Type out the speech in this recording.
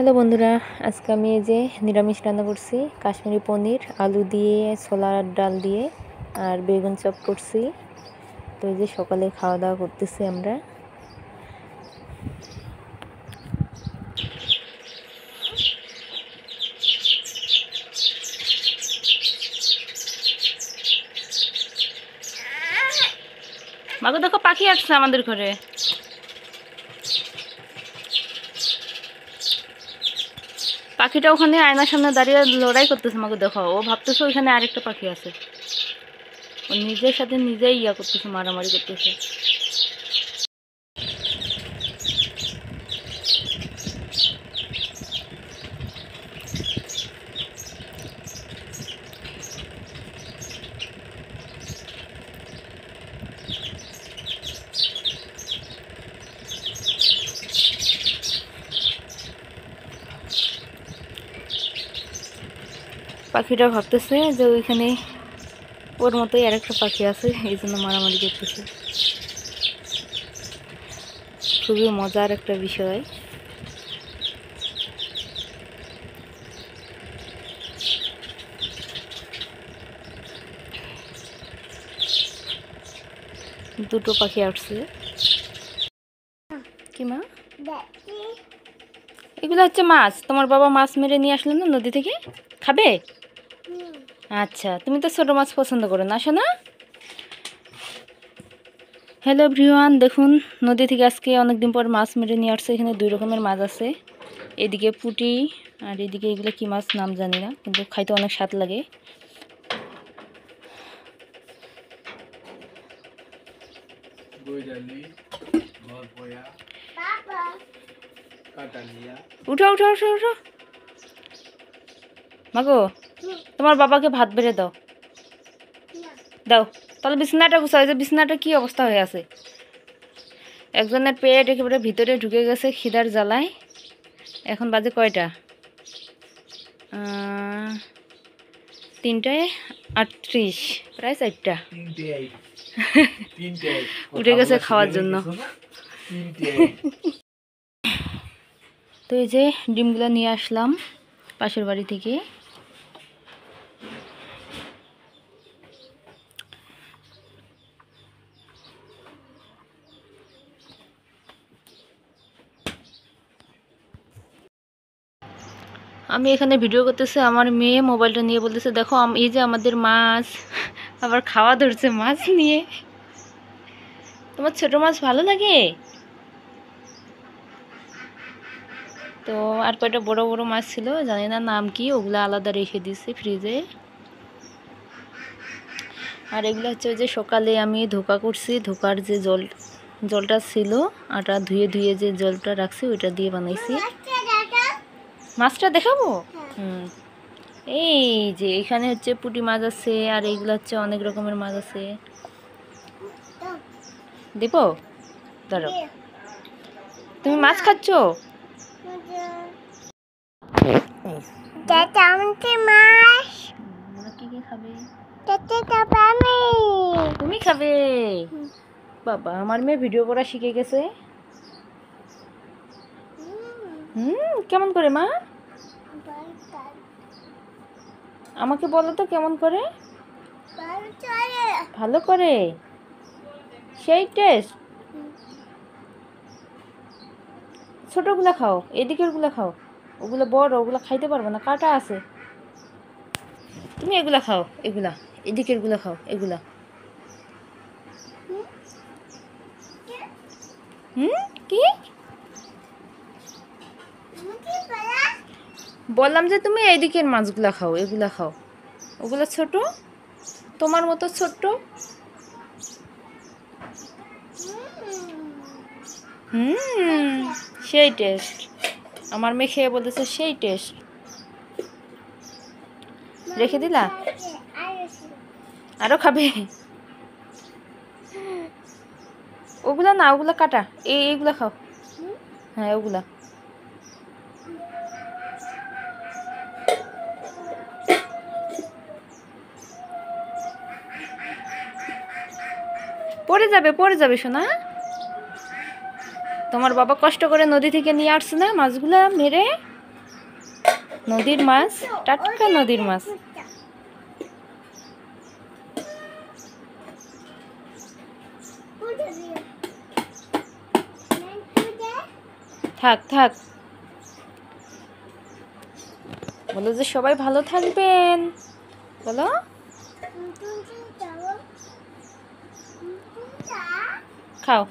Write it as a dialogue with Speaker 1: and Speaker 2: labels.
Speaker 1: Hello বন্ধুরা, আজকে আমি এই যে নিরামিষ রান্না করছি। কাশ্মীরি পনির, আলু দিয়ে, ছোলার ডাল দিয়ে আর বেগুন চপ করছি। তো এই যে সকালে খাওয়া দাওয়া করতেছি আমরা।
Speaker 2: মাগো দেখো, পাখি আসছে আমাদের ঘরে। পাখিটা ওখানে আয়নার সামনে দাঁড়িয়ে লড়াই করতেছে। মাগো দেখো, ও ভাবতেছে ওইখানে আরেকটা পাখি আছে। ও নিজের সাথে নিজেই করতেছে, মারামারি করতেছে। পাখিটা ভাবতেছে যে ওইখানে ওর মতোই আরেকটা পাখি আছে, এই জন্য মারামারি করতেছে। খুবই মজার একটা বিষয়। দুটো পাখি আসছে। কি মা? এগুলো হচ্ছে মাছ। তোমার বাবা মাছ মেরে নিয়ে আসলেন না নদী থেকে, খাবে? আচ্ছা, তুমি তো ছোট মাছ পছন্দ করো না, শোনা? হ্যালো এভরিওয়ান, দেখুন নদী থেকে আজকে অনেকদিন পর মাছ মেরে নিয়ে আসছে। এখানে দুই রকমের মাছ আছে, এদিকে পুঁটি আর এদিকে এগুলো কি মাছ নাম জানি না, কিন্তু খাইতে অনেক স্বাদ লাগে। উঠো উঠো উঠো উঠো। মাগো, তোমার বাবাকে ভাত বেড়ে দাও। দাও তাহলে। বিছানাটা গুছাও, যে বিছানাটা কি অবস্থা হয়ে আছে। একজনের পেট একেবারে ভিতরে ঢুকে গেছে খিদার জ্বালায়। এখন বাজে কয়টা? 3:38, প্রায় 4টা। উঠে গেছে খাওয়ার জন্য। তো এই যে ডিমগুলো নিয়ে আসলাম পাশের বাড়ি থেকে। আমি এখানে ভিডিও করতেছি, আমার মেয়ে মোবাইলটা নিয়ে বলতেছে দেখো এই যে আমাদের মাছ। আবার খাওয়া ধরছে মাছ নিয়ে। তোমার ছোট মাছ ভালো লাগে? তো আর কয়টা বড় বড় মাছ ছিল, জানি না নাম কি, ওগুলো আলাদা রেখে দিছি ফ্রিজে। আর এগুলো হচ্ছে ওই যে সকালে আমি ধোকা করছি, ধোকার যে জলটা ছিল, আটা ধুয়ে ধুয়ে যে জলটা রাখছি ওইটা দিয়ে বানাইছি। মাছটা দেখাবো? এই যে এখানে হচ্ছে পুঁটি মাছ আছে, আর এইগুলো হচ্ছে অনেক রকমের মাছ আছে। দিব? ধরো, তুমি মাছ খাচ্ছ? তুমি খাবে? বাবা, আমার মেয়ে ভিডিও করা শিখে গেছে। কেমন করে মা? আমাকে বলো তো কেমন করে? ভালো করে। সেই টেস্ট। ছোটগুলা খাও, এদিকের গুলা খাও। ওগুলো বড়, ওগুলো খাইতে পারবে না, কাটা আছে। তুমি এগুলা খাও, এগুলা এদিকের গুলা খাও, এগুলা। কি বললাম যে তুমি এইদিকের মাছগুলা খাও, এগুলা খাও। ওগুলো ছোট, তোমার মতো ছোট্ট। সেই টেস্ট। আমার মেয়ে খেয়ে বলতেছে সেই টেস্ট। রেখে দিলা? আরো খাবে? ওগুলা না, ওগুলা কাটা। এইগুলা খাও। হ্যাঁ, ওগুলা। পড়ে যাবে সোনা। তোমার বাবা কষ্ট করে নদী থেকে নিয়ে আসছে না মাছগুলা মেরে। নদীর মাছ, টাটকা নদীর মাছ। থাক থাক, বলো যে সবাই ভালো থাকবেন, বলো। খাও।